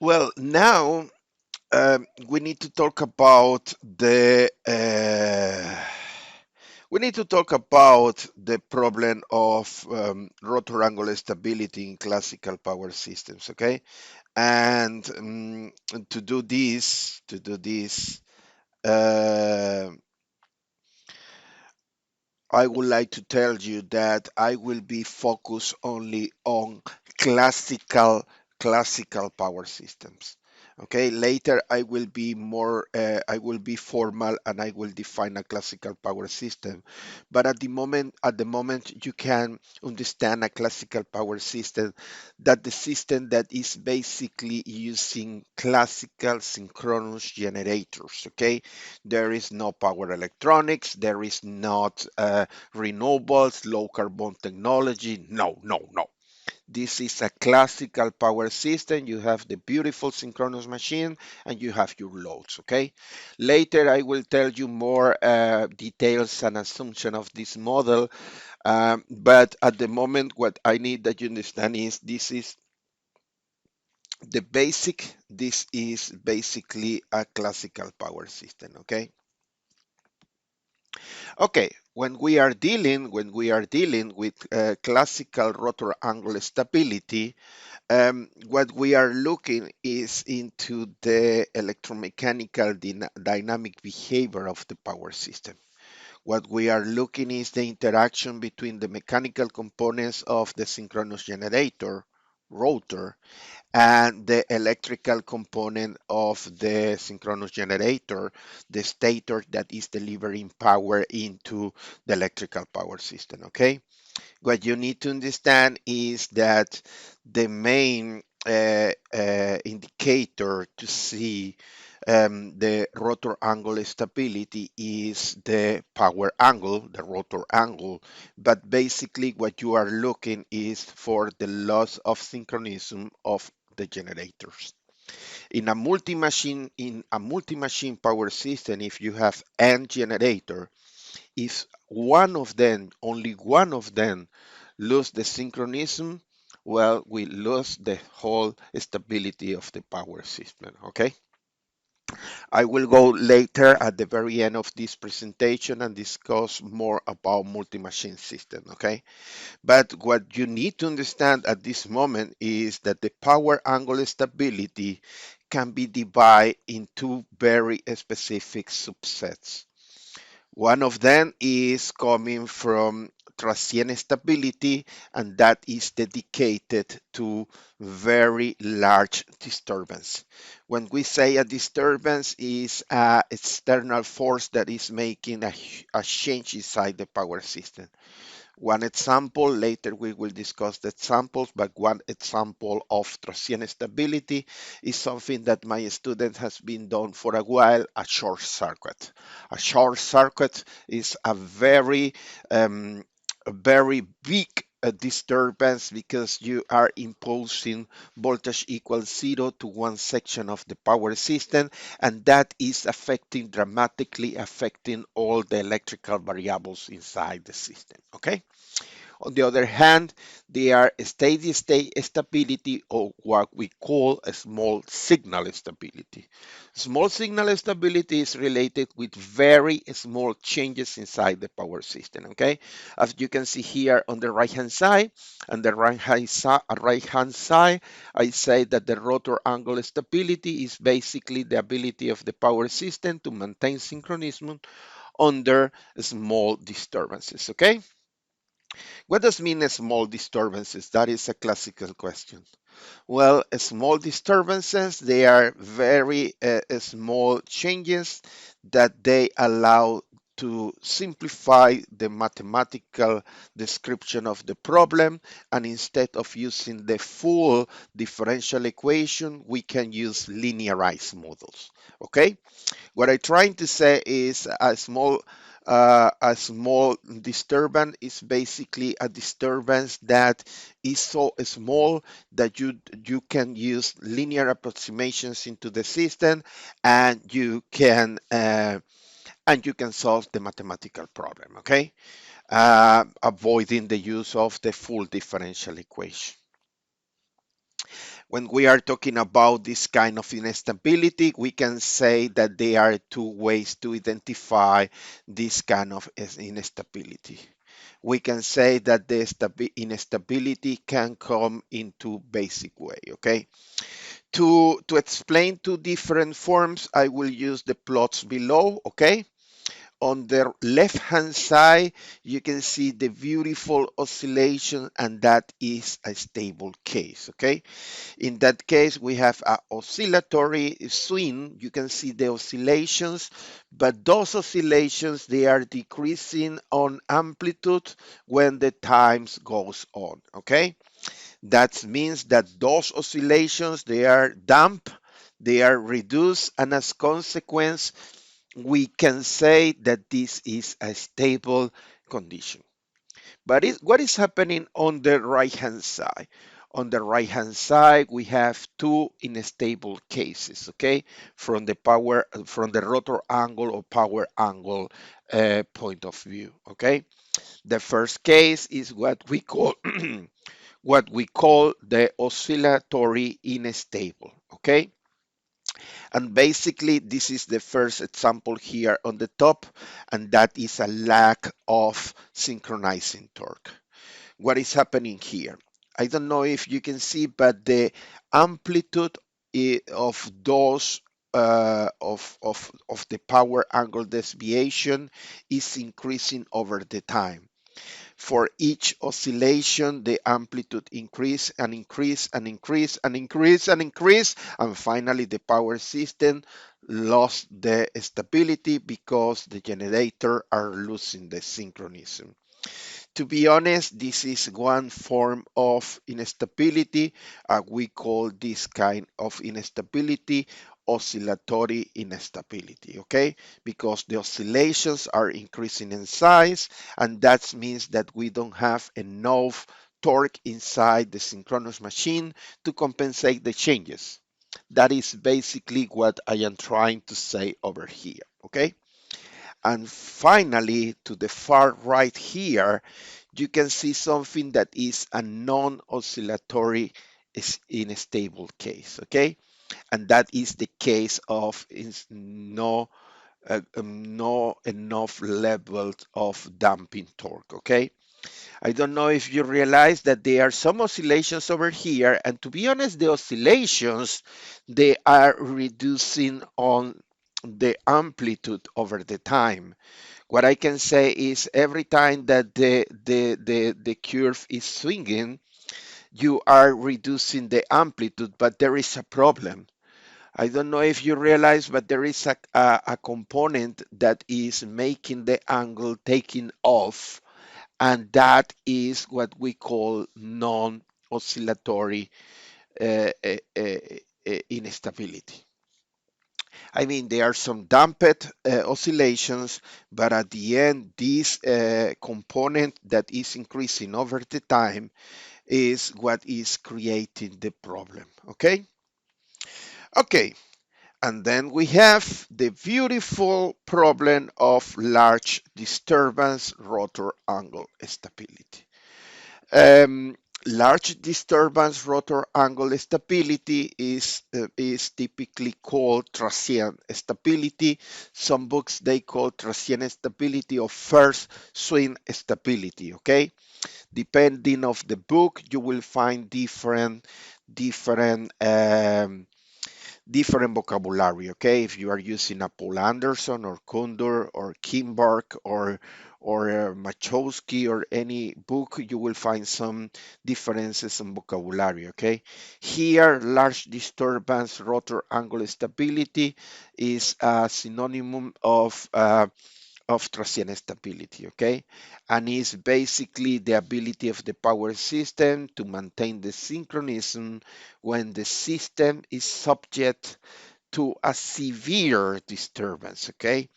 Well, now we need to talk about the problem of rotor angular stability in classical power systems. Okay, and to do this, uh, I would like to tell you that I will be focused only on classical power systems. Okay, later I will be formal and I will define a classical power system. But at the moment, you can understand a classical power system, that the system that is basically using classical synchronous generators. Okay, there is no power electronics, there is not renewables, low carbon technology. No, no, no. This is a classical power system. You have the beautiful synchronous machine and you have your loads, okay? Later, I will tell you more details and assumption of this model. But at the moment, what I need that you understand is this is basically a classical power system, okay? Okay, when we are dealing with classical rotor angle stability, what we are looking is into the electromechanical dynamic behavior of the power system. What we are looking is the interaction between the mechanical components of the synchronous generator, rotor, and the electrical component of the synchronous generator, the stator that is delivering power into the electrical power system. Okay, what you need to understand is that the main indicator to see the rotor angle stability is the power angle, the rotor angle, but basically what you are looking is for the loss of synchronism of the generators. In a multi-machine power system, if you have n generator, if one of them, only one of them, lose the synchronism, well, we lose the whole stability of the power system. Okay, I will go later at the very end of this presentation and discuss more about multi-machine system. Okay, but what you need to understand at this moment is that the power angle stability can be divided into very specific subsets. One of them is coming from transient stability, and that is dedicated to very large disturbance. When we say a disturbance is an external force that is making a change inside the power system. One example, later we will discuss the examples, but one example of transient stability is something that my student has been done for a while, a short circuit. A short circuit is a very big disturbance because you are imposing voltage equals zero to one section of the power system, and that is dramatically affecting all the electrical variables inside the system. Okay. On the other hand, they are steady state stability, or what we call a small signal stability. Small signal stability is related with very small changes inside the power system. Okay, as you can see here on the right hand side, I say that the rotor angle stability is basically the ability of the power system to maintain synchronism under small disturbances. Okay. What does mean small disturbances? That is a classical question. Well, small disturbances, they are very small changes that they allow to simplify the mathematical description of the problem, and instead of using the full differential equation, we can use linearized models. Okay, what I'm trying to say is a small disturbance is basically a disturbance that is so small that you can use linear approximations into the system, and you can solve the mathematical problem. Okay, avoiding the use of the full differential equation. When we are talking about this kind of instability, we can say that there are two ways to identify this kind of instability. We can say that the instability can come in two basic way, okay? To explain two different forms, I will use the plots below, okay? On the left-hand side, you can see the beautiful oscillation, and that is a stable case, okay? In that case, we have an oscillatory swing. You can see the oscillations, but those oscillations, they are decreasing on amplitude when the times goes on, okay? That means that those oscillations, they are damp, they are reduced, and as consequence, we can say that this is a stable condition. But what is happening on the right-hand side? On the right-hand side, we have two unstable cases, okay, from the rotor angle or power angle point of view, okay. The first case is what we call what we call the oscillatory unstable, okay. And basically, this is the first example here on the top, and that is a lack of synchronizing torque. What is happening here? I don't know if you can see, but the amplitude of those of the power angle deviation is increasing over the time. For each oscillation, the amplitude increase and increase and increase and increase and increase, and finally the power system lost the stability because the generator are losing the synchronism. To be honest, this is one form of instability. We call this kind of instability oscillatory instability, okay? Because the oscillations are increasing in size, and that means that we don't have enough torque inside the synchronous machine to compensate the changes. That is basically what I am trying to say over here, okay? And finally, to the far right here, you can see something that is a non-oscillatory in a stable case, okay? And that is the case of no enough levels of damping torque, okay? I don't know if you realize that there are some oscillations over here, and to be honest, the oscillations, they are reducing on the amplitude over the time. What I can say is every time that the curve is swinging, you are reducing the amplitude, but there is a problem. I don't know if you realize, but there is a component that is making the angle taking off, and that is what we call non-oscillatory instability. I mean, there are some damped oscillations, but at the end, this component that is increasing over the time is what is creating the problem. Okay? Okay. And then we have the beautiful problem of large disturbance rotor angle stability. Um, Large disturbance rotor angle stability is typically called transient stability. Some books they call transient stability or first swing stability. Okay, depending of the book, you will find different different vocabulary, okay? If you are using a Paul Anderson or Kundor or Kimbark or Machowski or any book, you will find some differences in vocabulary, okay? Here, large disturbance rotor angle stability is a synonym of transient stability, okay? And is basically the ability of the power system to maintain the synchronism when the system is subject to a severe disturbance, okay?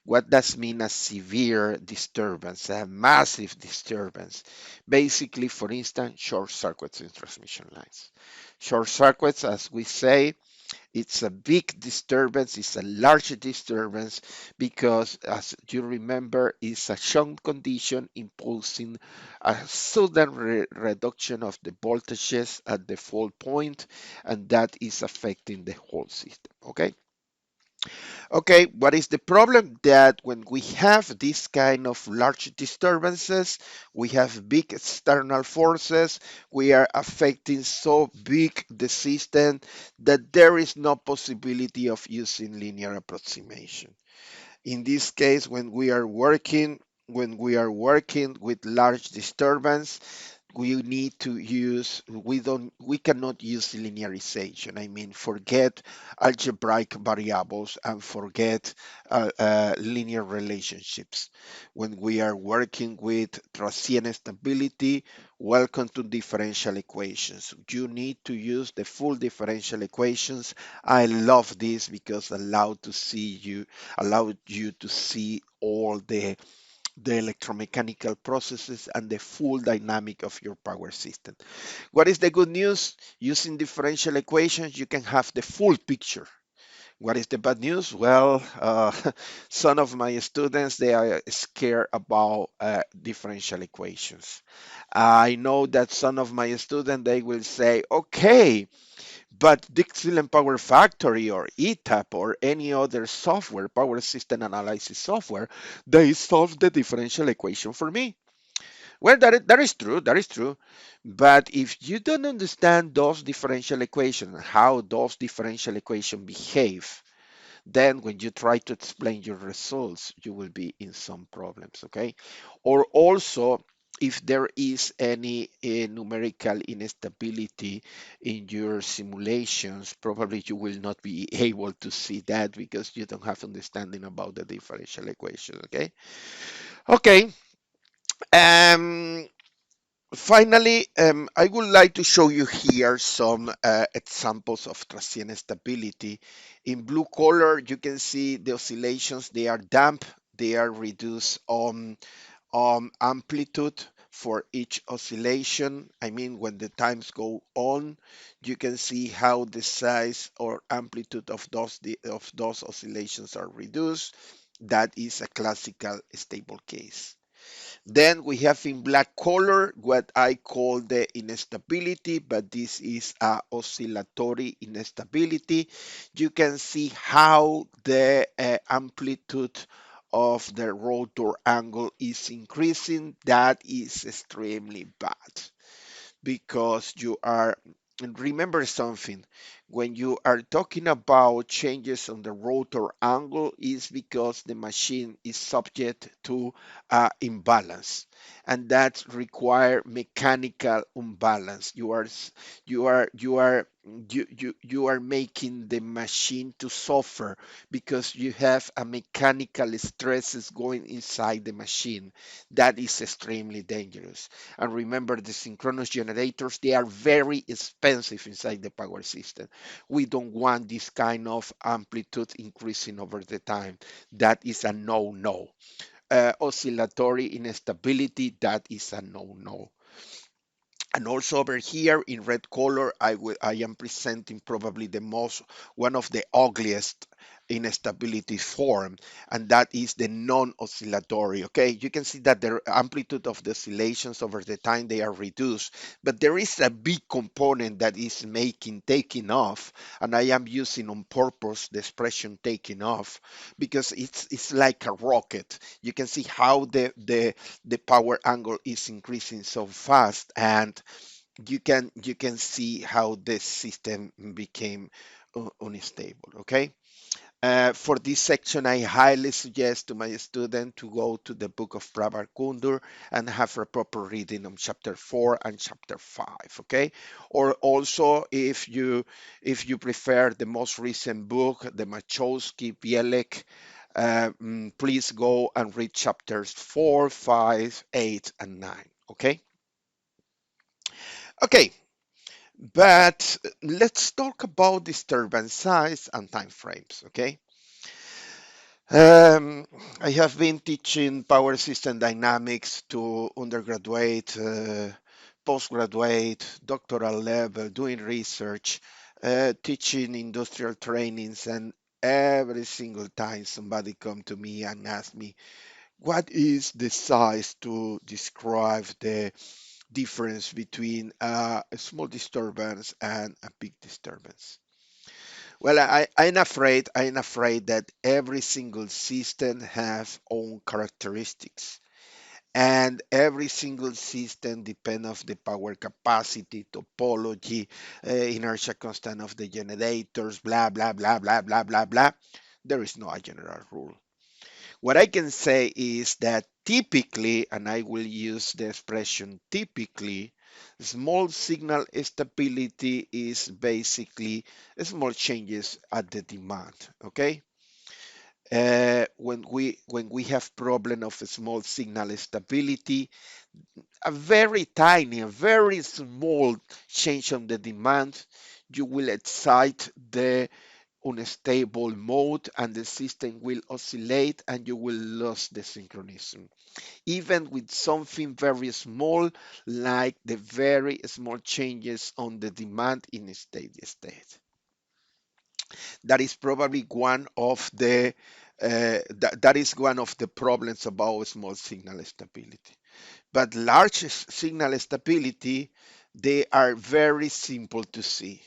What does mean a severe disturbance, a massive disturbance? Basically, for instance, short circuits in transmission lines. Short circuits, as we say, It's a big disturbance, it's a large disturbance because, as you remember, it's a shunt condition imposing a sudden reduction of the voltages at the fault point, and that is affecting the whole system. Okay. Okay, what is the problem? That when we have this kind of large disturbances, we have big external forces, we are affecting so big the system that there is no possibility of using linear approximation. In this case, when we are working with large disturbance, we cannot use linearization. I mean, forget algebraic variables and forget linear relationships. When we are working with Transient Stability, welcome to differential equations. You need to use the full differential equations. I love this because allow you to see all the electromechanical processes and the full dynamic of your power system. What is the good news? Using differential equations, you can have the full picture. What is the bad news? Well, some of my students, they are scared about differential equations. I know that some of my students, they will say, okay, but Dixieland Power Factory or ETAP or any other software, power system analysis software, they solve the differential equation for me. Well, that is true, that is true. But if you don't understand those differential equations, how those differential equations behave, then when you try to explain your results, you will be in some problems, okay? Or also, if there is any numerical instability in your simulations, probably you will not be able to see that because you don't have understanding about the differential equation, okay? Okay. Um, Finally, I would like to show you here some examples of transient stability. In blue color, you can see the oscillations. They are damp. They are reduced on amplitude for each oscillation. I mean, when the times go on, you can see how the size or amplitude of those oscillations are reduced. That is a classical stable case. Then we have in black color what I call the instability, but this is a oscillatory instability. You can see how the amplitude of the rotor angle is increasing. That is extremely bad because you are, and remember something, when you are talking about changes on the rotor angle is because the machine is subject to imbalance, and that require mechanical imbalance. You are making the machine to suffer because you have a mechanical stresses going inside the machine. That is extremely dangerous. And remember, the synchronous generators, they are very expensive inside the power system. We don't want this kind of amplitude increasing over the time. That is a no-no. Oscillatory instability, that is a no-no. And also over here in red color, I am presenting probably one of the ugliest instability form, and that is the non-oscillatory. Okay, you can see that the amplitude of the oscillations over the time, they are reduced, but there is a big component that is taking off, and I am using on purpose the expression taking off because it's like a rocket. You can see how the power angle is increasing so fast, and you can see how the system became unstable. Okay. For this section, I highly suggest to my student to go to the book of Prabhat Kundur and have a proper reading on chapter 4 and chapter 5. Okay. Or also, if you prefer the most recent book, the Machowski Bielek, please go and read chapters 4, 5, 8, and 9. Okay. Okay. But let's talk about disturbance size and time frames, okay? I have been teaching power system dynamics to undergraduate, postgraduate, doctoral level, doing research teaching industrial trainings, and every single time somebody come to me and ask me, what is the size to describe the difference between a small disturbance and a big disturbance? Well, I'm afraid that every single system has own characteristics, and every single system depends of the power capacity, topology, inertia constant of the generators, blah blah blah blah blah blah blah. There is no a general rule. What I can say is that typically, and I will use the expression typically, small signal stability is basically small changes at the demand. Okay, when we have problem of small signal stability, a very tiny, a very small change on the demand, you will excite the unstable mode and the system will oscillate and you will lose the synchronism. Even with something very small, like the very small changes on the demand in a steady state. That is probably one of the that is one of the problems about small signal stability. But large signal stability, they are very simple to see.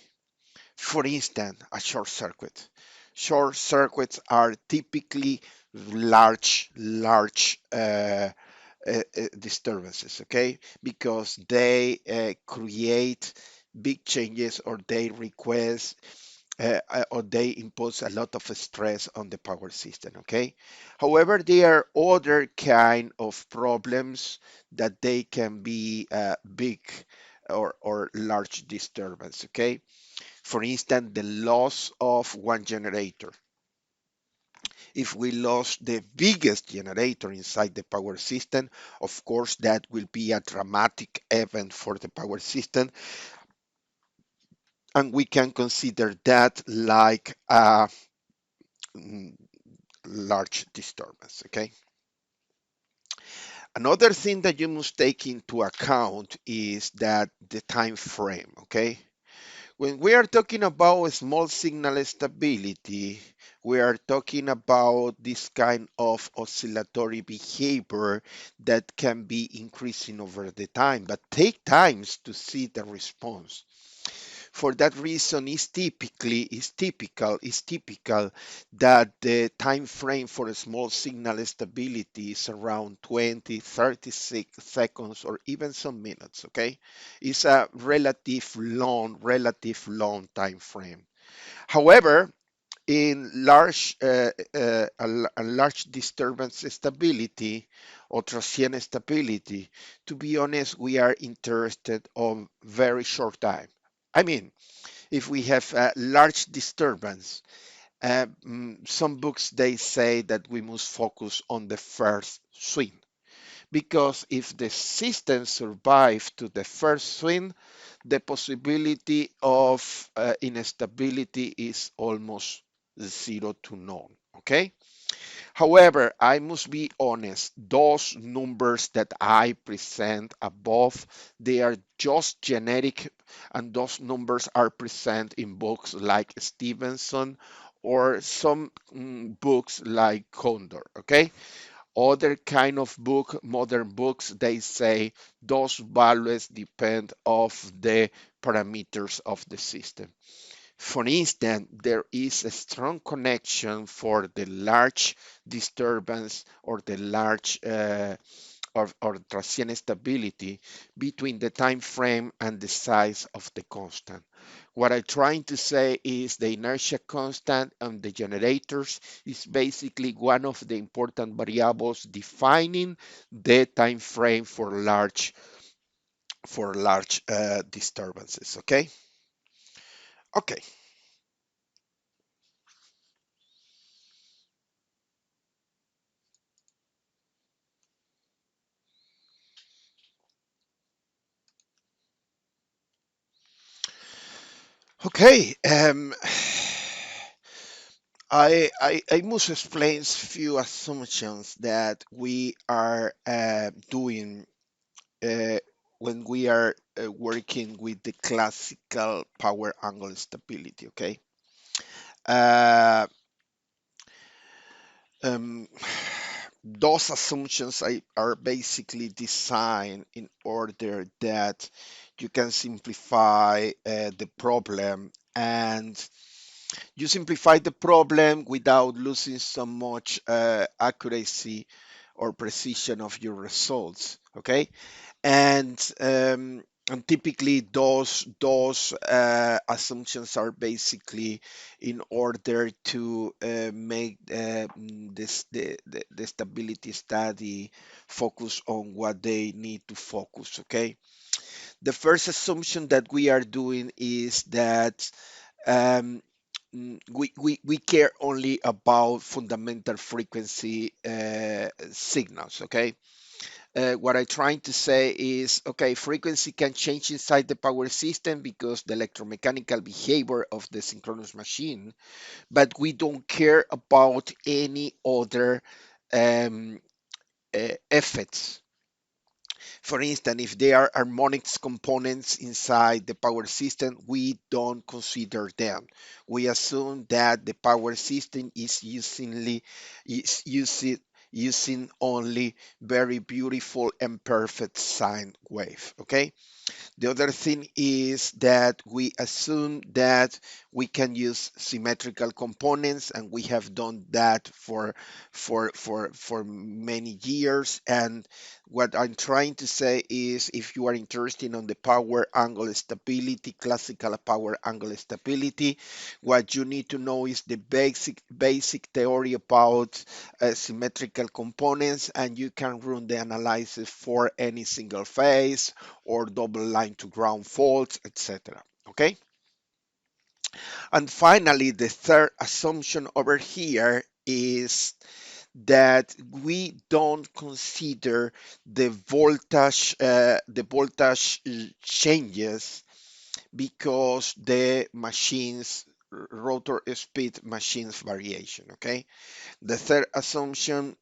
For instance, a short circuit. Short circuits are typically large disturbances, okay? Because they create big changes or they request or they impose a lot of stress on the power system, okay? However, there are other kind of problems that they can be big or large disturbance, okay? For instance, the loss of one generator. If we lost the biggest generator inside the power system, of course, that will be a dramatic event for the power system, and we can consider that like a mm, large disturbance, okay? Another thing that you must take into account is that the time frame, okay? When we are talking about small signal stability, we are talking about this kind of oscillatory behavior that can be increasing over the time, but take times to see the response. For that reason, it's typical that the time frame for a small signal stability is around 20, 36 seconds, or even some minutes. Okay, it's a relative long time frame. However, in a large disturbance stability or transient stability, to be honest, we are interested on very short time. I mean, if we have a large disturbance, some books they say that we must focus on the first swing, because if the system survives to the first swing, the possibility of instability is almost zero to none. Okay. However, I must be honest, those numbers that I present above, they are just generic, and those numbers are present in books like Stevenson or some books like Condor, okay? Other kind of book, modern books, they say those values depend of the parameters of the system. For instance, there is a strong connection for the large disturbance or the large or transient stability between the time frame and the size of the constant. What I'm trying to say is the inertia constant on the generators is basically one of the important variables defining the time frame for large disturbances. Okay. Okay. Okay. I must explain few assumptions that we are doing uh, working with the classical power angle stability. Okay. Uh, um, those assumptions are basically designed in order that you can simplify the problem, and you simplify the problem without losing so much accuracy or precision of your results. Okay. And typically those assumptions are basically in order to make the stability study focus on what they need to focus. Okay. The first assumption that we are doing is that um, we care only about fundamental frequency signals. Okay. What I'm trying to say is, okay, frequency can change inside the power system because the electromechanical behavior of the synchronous machine, but we don't care about any other um, effects. For instance, if there are harmonics components inside the power system, we don't consider them. We assume that the power system is using only very beautiful and perfect sine wave. Okay. The other thing is that we assume that we can use symmetrical components, and we have done that for many years. And what I'm trying to say is, if you are interested on the power angle stability, classical power angle stability, what you need to know is the basic theory about symmetrical components, and you can run the analysis for any single phase or double line to ground faults, etc. Okay. And finally, the third assumption over here is that we don't consider the voltage changes because the machines rotor speed machines variation. Okay. The third assumption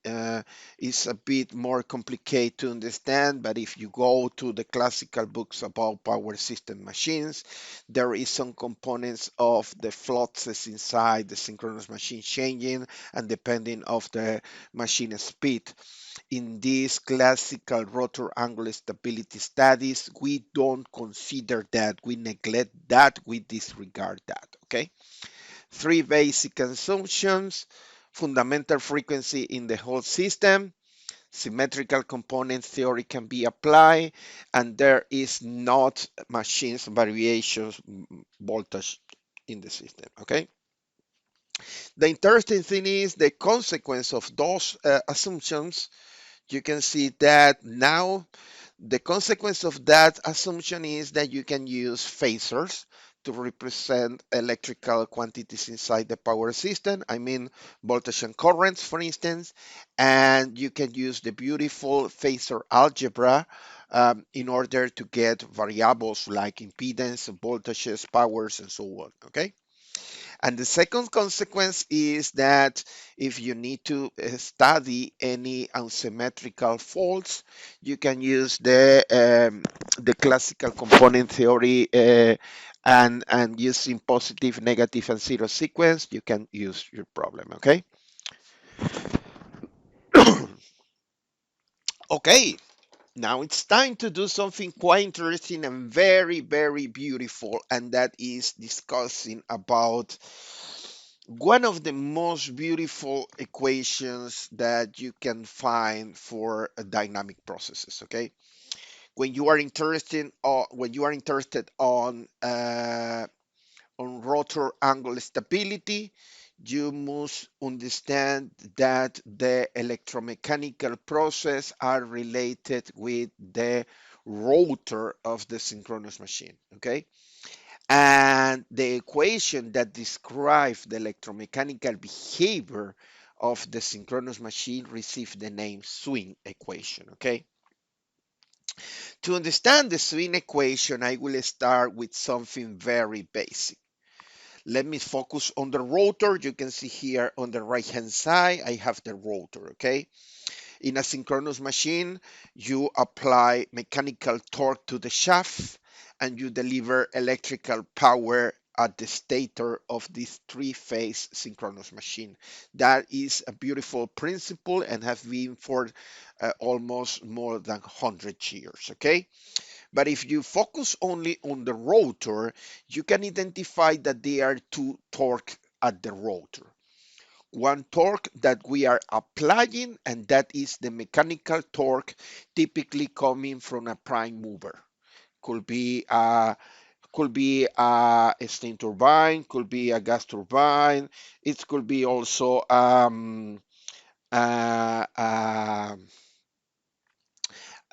is a bit more complicated to understand, but if you go to the classical books about power system machines, there is some components of the fluxes inside the synchronous machine changing and depending of the machine speed. In these classical rotor angular stability studies, we don't consider that, we neglect that, we disregard that. Okay. Three basic assumptions: fundamental frequency in the whole system, symmetrical component theory can be applied, and there is not machines variations voltage in the system. Okay. The interesting thing is the consequence of those assumptions. You can see that now the consequence of that assumption is that you can use phasors to represent electrical quantities inside the power system. I mean, voltage and currents, for instance, and you can use the beautiful phasor algebra in order to get variables like impedance, voltages, powers, and so on. Okay. And the second consequence is that if you need to study any unsymmetrical faults, you can use the classical component theory, and using positive, negative, and zero sequence, you can use your problem. Okay. Okay. Now it's time to do something quite interesting and very, very beautiful, and that is discussing about one of the most beautiful equations that you can find for dynamic processes. Okay. When you are interested on rotor angle stability, you must understand that the electromechanical process are related with the rotor of the synchronous machine. Okay. And the equation that describes the electromechanical behavior of the synchronous machine received the name swing equation. Okay. To understand the swing equation, I will start with something very basic. Let me focus on the rotor. You can see here on the right hand side, I have the rotor. Okay. In a synchronous machine, you apply mechanical torque to the shaft and you deliver electrical power at the stator of this three-phase synchronous machine. That is a beautiful principle and have been for almost more than 100 years, okay? But if you focus only on the rotor, you can identify that there are two torques at the rotor. One torque that we are applying, and that is the mechanical torque typically coming from a prime mover. Could be a steam turbine, could be a gas turbine, it could be also uh,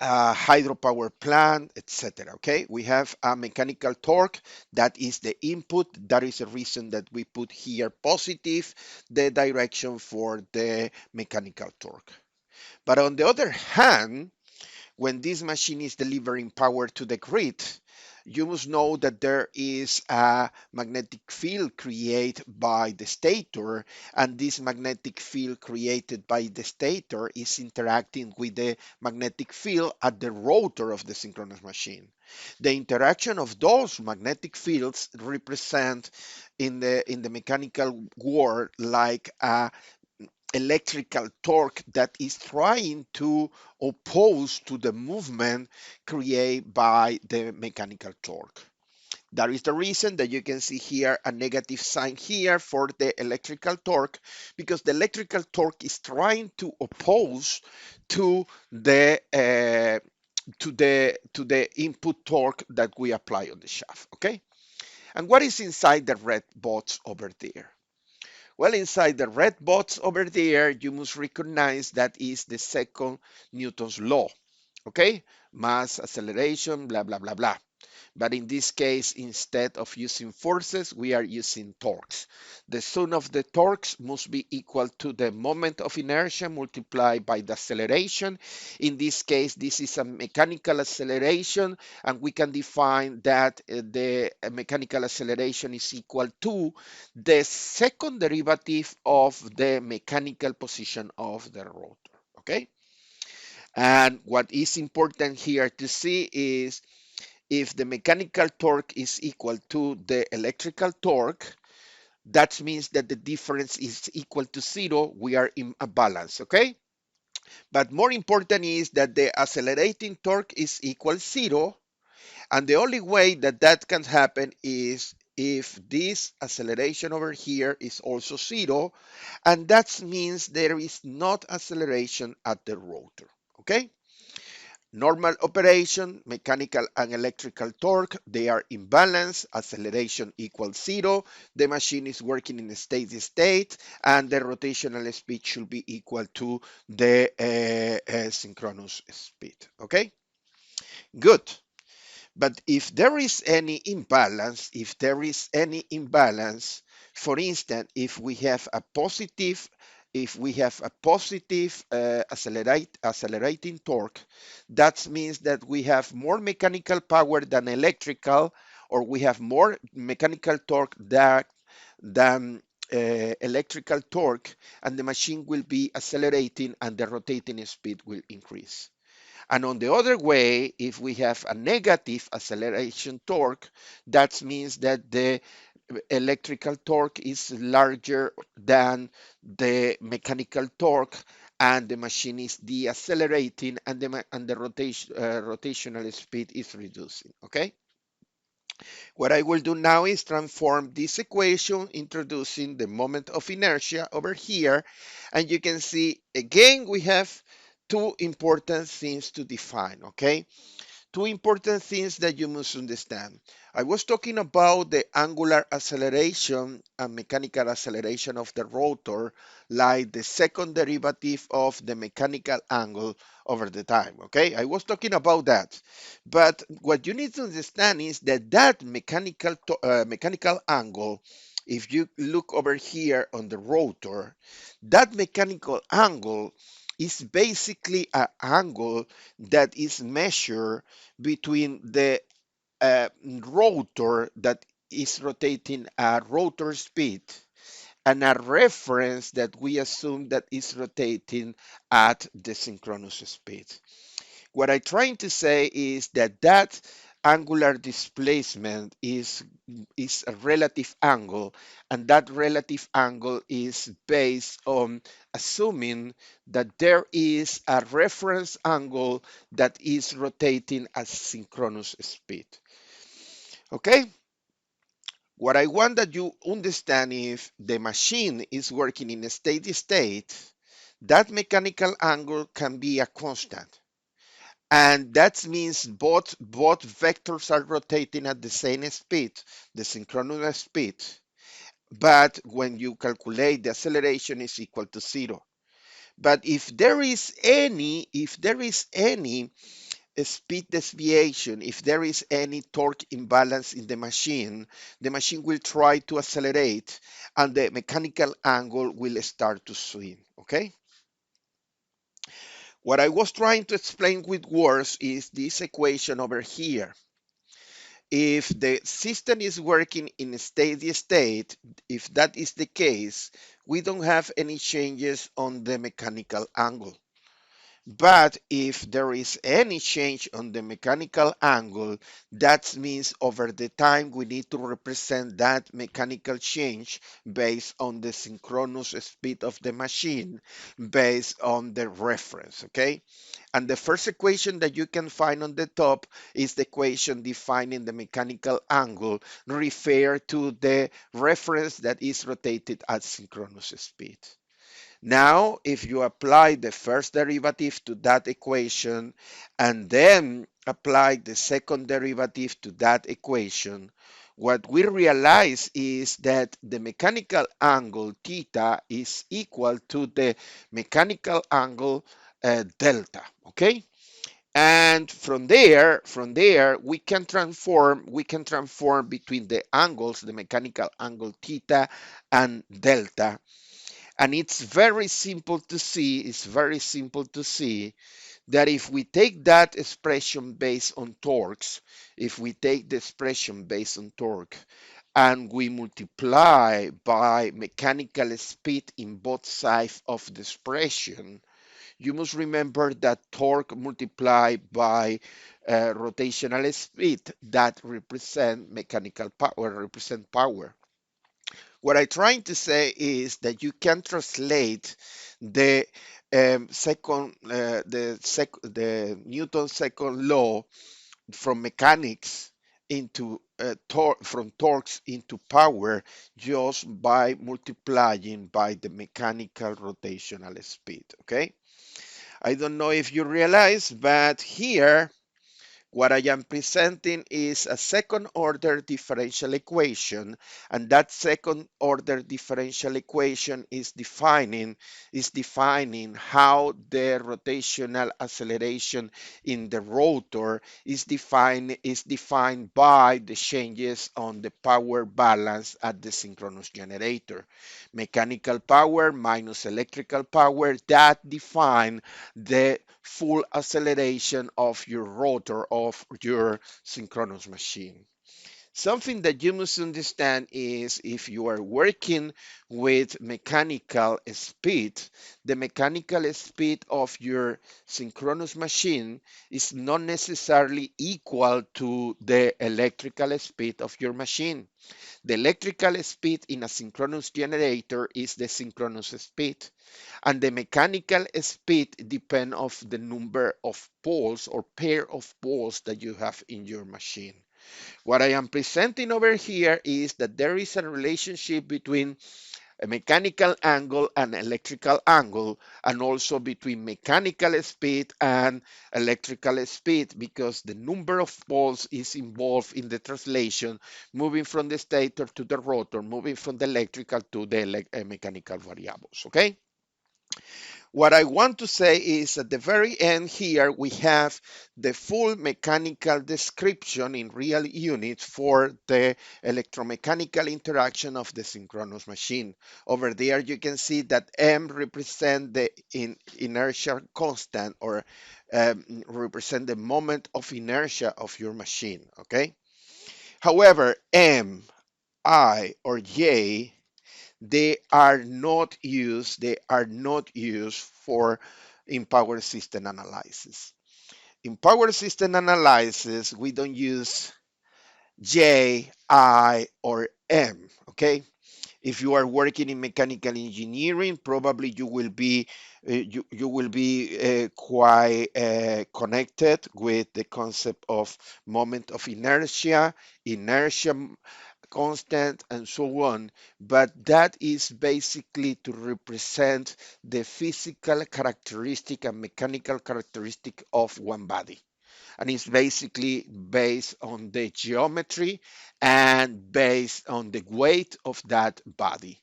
uh, hydropower plant, etc. Okay, we have a mechanical torque that is the input. That is the reason that we put here positive, the direction for the mechanical torque. But on the other hand, when this machine is delivering power to the grid, you must know that there is a magnetic field created by the stator, and this magnetic field created by the stator is interacting with the magnetic field at the rotor of the synchronous machine. The interaction of those magnetic fields represent in the mechanical world like a electrical torque that is trying to oppose to the movement created by the mechanical torque. That is the reason that you can see here a negative sign here for the electrical torque, because the electrical torque is trying to oppose to the input torque that we apply on the shaft. Okay, and what is inside the red box over there? Well, inside the red box over there, you must recognize that is the second Newton's law. Okay, mass, acceleration, blah, blah, blah, blah. But in this case, instead of using forces, we are using torques. The sum of the torques must be equal to the moment of inertia multiplied by the acceleration. In this case, this is a mechanical acceleration, and we can define that the mechanical acceleration is equal to the second derivative of the mechanical position of the rotor. Okay? And what is important here to see is if the mechanical torque is equal to the electrical torque, that means that the difference is equal to zero. We are in a balance, okay? But more important is that the accelerating torque is equal zero. And the only way that that can happen is if this acceleration over here is also zero. And that means there is not acceleration at the rotor, okay? Normal operation, mechanical and electrical torque, they are in balance, acceleration equals zero, the machine is working in a steady state, and the rotational speed should be equal to the synchronous speed, okay? Good. But if there is any imbalance, for instance, if we have a positive accelerating torque, that means that we have more mechanical power than electrical, or we have more mechanical torque than electrical torque, and the machine will be accelerating and the rotating speed will increase. And on the other way, if we have a negative acceleration torque, that means that the electrical torque is larger than the mechanical torque, and the machine is deaccelerating, and the rotational speed is reducing. Okay. What I will do now is transform this equation, introducing the moment of inertia over here, and you can see again we have two important things to define. Okay. Two important things that you must understand. I was talking about the angular acceleration and mechanical acceleration of the rotor, like the second derivative of the mechanical angle over the time. Okay, I was talking about that. But what you need to understand is that mechanical angle, if you look over here on the rotor, that mechanical angle is basically an angle that is measured between the rotor that is rotating at rotor speed and a reference that we assume that is rotating at the synchronous speed. What I'm trying to say is that that angular displacement is a relative angle, and that relative angle is based on assuming that there is a reference angle that is rotating at synchronous speed. Okay? What I want that you understand, if the machine is working in a steady state, that mechanical angle can be a constant. And that means both vectors are rotating at the same speed, the synchronous speed. But when you calculate, the acceleration is equal to 0. But if there is any speed deviation, if there is any torque imbalance in the machine will try to accelerate and the mechanical angle will start to swing, okay? What I was trying to explain with words is this equation over here. If the system is working in a steady state, if that is the case, we don't have any changes on the mechanical angle. But if there is any change on the mechanical angle, that means over the time we need to represent that mechanical change based on the synchronous speed of the machine, based on the reference, okay? And the first equation that you can find on the top is the equation defining the mechanical angle referred to the reference that is rotated at synchronous speed. Now, if you apply the first derivative to that equation and then apply the second derivative to that equation, what we realize is that the mechanical angle theta is equal to the mechanical angle delta, okay? And from there, we can transform between the angles, the mechanical angle theta and delta, and it's very simple to see that if we take that expression based on torques, if we take the expression based on torque and we multiply by mechanical speed in both sides of the expression, you must remember that torque multiplied by rotational speed that represent mechanical power, represent power. What I'm trying to say is that you can translate the the Newton's second law from mechanics into from torques into power just by multiplying by the mechanical rotational speed. Okay, I don't know if you realize, but here what I am presenting is a second order differential equation, and that second order differential equation is defining how the rotational acceleration in the rotor is defined by the changes on the power balance at the synchronous generator. Mechanical power minus electrical power, that define the full acceleration of your rotor of your synchronous machine. Something that you must understand is if you are working with mechanical speed, the mechanical speed of your synchronous machine is not necessarily equal to the electrical speed of your machine. The electrical speed in a synchronous generator is the synchronous speed, and the mechanical speed depend of the number of poles or pair of poles that you have in your machine. What I am presenting over here is that there is a relationship between a mechanical angle and electrical angle, and also between mechanical speed and electrical speed, because the number of poles is involved in the translation, moving from the stator to the rotor, moving from the electrical to the mechanical variables, okay? What I want to say is at the very end here, we have the full mechanical description in real units for the electromechanical interaction of the synchronous machine. Over there, you can see that M represent the inertia constant, or represent the moment of inertia of your machine, okay? However, M, I, or J, they are not used for in power system analysis. In power system analysis, we don't use J, I, or M, okay? If you are working in mechanical engineering, probably you will be quite connected with the concept of moment of inertia constant, and so on. But that is basically to represent the physical characteristic and mechanical characteristic of one body, and it's basically based on the geometry and based on the weight of that body.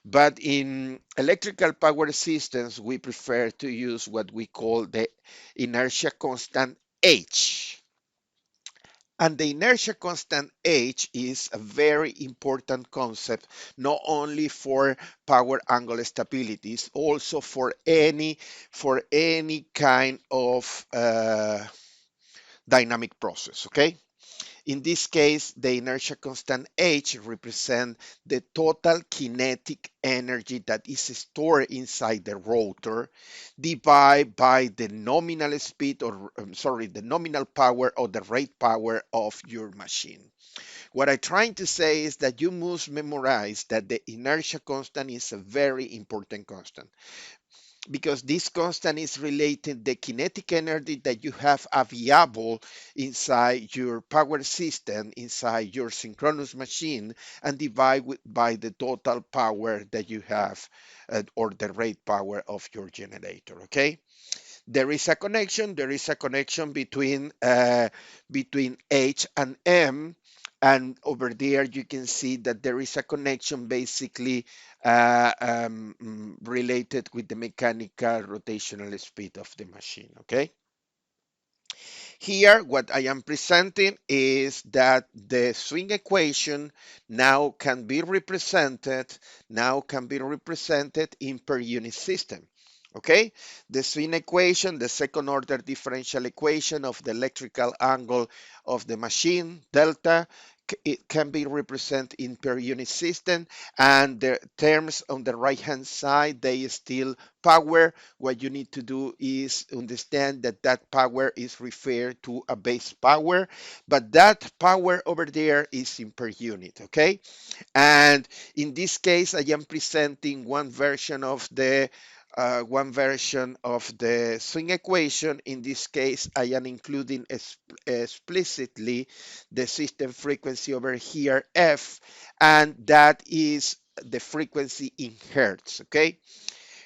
But in electrical power systems, we prefer to use what we call the inertia constant H. And the inertia constant H is a very important concept, not only for power angle stability, it's also for any kind of dynamic process, okay? In this case, the inertia constant H represents the total kinetic energy that is stored inside the rotor divided by the nominal speed, or the nominal power or the rate power of your machine. What I'm trying to say is that you must memorize that the inertia constant is a very important constant, because this constant is related the kinetic energy that you have available inside your power system, inside your synchronous machine, and divide by the total power that you have, or the rate power of your generator, okay? There is a connection between H and M, and over there you can see that there is a connection basically related with the mechanical rotational speed of the machine, okay? Here, what I am presenting is that the swing equation now can be represented in per unit system. Okay, the swing equation, the second order differential equation of the electrical angle of the machine, delta, it can be represented in per unit system, and the terms on the right hand side, they still power. What you need to do is understand that that power is referred to a base power, but that power over there is in per unit, okay? And in this case, I am presenting one version of the swing equation. In this case, I am including explicitly the system frequency over here, F, and that is the frequency in hertz, okay?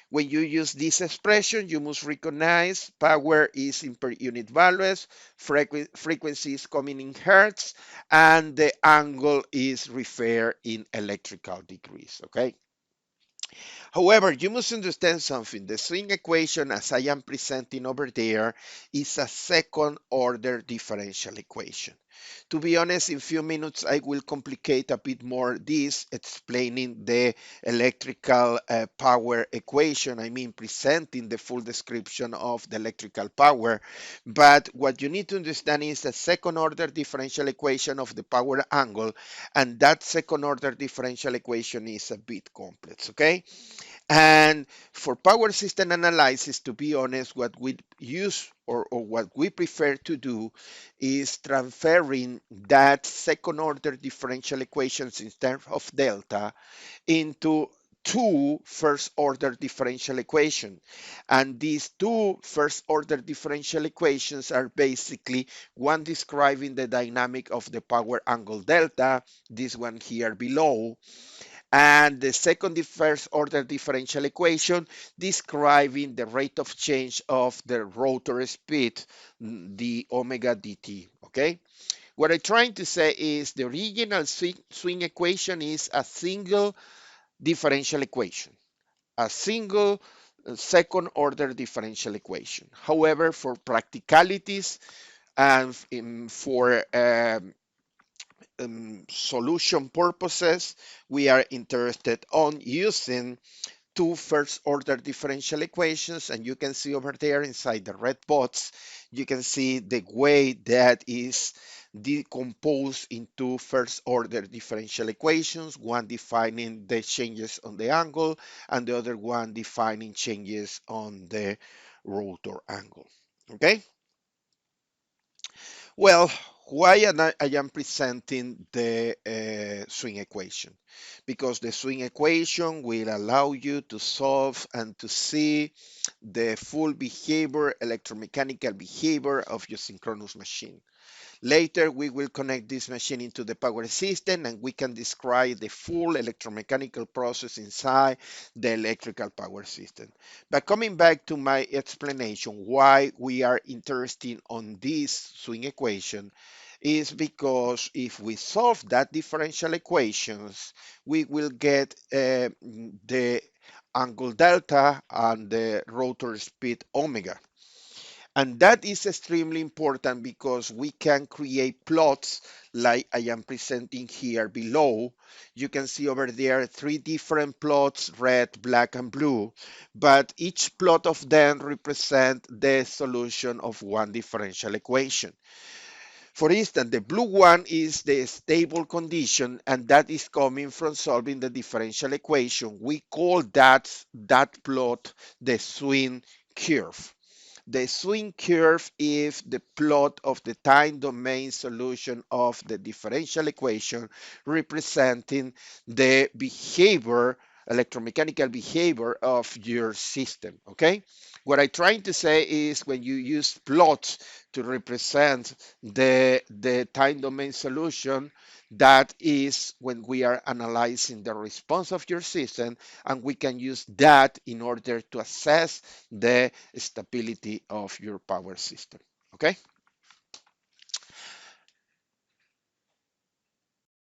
When you use this expression, you must recognize power is in per unit values, frequency is coming in hertz, and the angle is referred in electrical degrees, okay? However, you must understand something. The swing equation, as I am presenting over there, is a second order differential equation. To be honest, in few minutes, I will complicate a bit more this, explaining the electrical power equation. I mean, presenting the full description of the electrical power. But what you need to understand is the second order differential equation of the power angle, and that second order differential equation is a bit complex, okay? And for power system analysis, to be honest, what we use, or what we prefer to do, is transferring that second order differential equations in terms of delta into two first order differential equations. And these two first order differential equations are basically one describing the dynamic of the power angle delta, this one here below, and the second first order differential equation describing the rate of change of the rotor speed, the omega dt, okay? What I'm trying to say is the original swing equation is a single differential equation, a single second order differential equation. However, for practicalities and for solution purposes, we are interested on using two first order differential equations, and you can see over there inside the red box, you can see the way that is decomposed into first order differential equations, one defining the changes on the angle and the other one defining changes on the rotor angle. Okay? Well, why I am presenting the swing equation? Because the swing equation will allow you to solve and to see the full behavior, electromechanical behavior of your synchronous machine. Later, we will connect this machine into the power system and we can describe the full electromechanical process inside the electrical power system. But coming back to my explanation, why we are interested on this swing equation is because if we solve that differential equations, we will get the angle delta and the rotor speed omega. And that is extremely important because we can create plots like I am presenting here below. You can see over there three different plots, red, black, and blue, but each plot of them represent the solution of one differential equation. For instance, the blue one is the stable condition, and that is coming from solving the differential equation. We call that plot the swing curve. The swing curve is the plot of the time domain solution of the differential equation representing the behavior, electromechanical behavior of your system, okay? What I'm trying to say is when you use plots to represent the time domain solution, that is when we are analyzing the response of your system, and we can use that in order to assess the stability of your power system. Okay?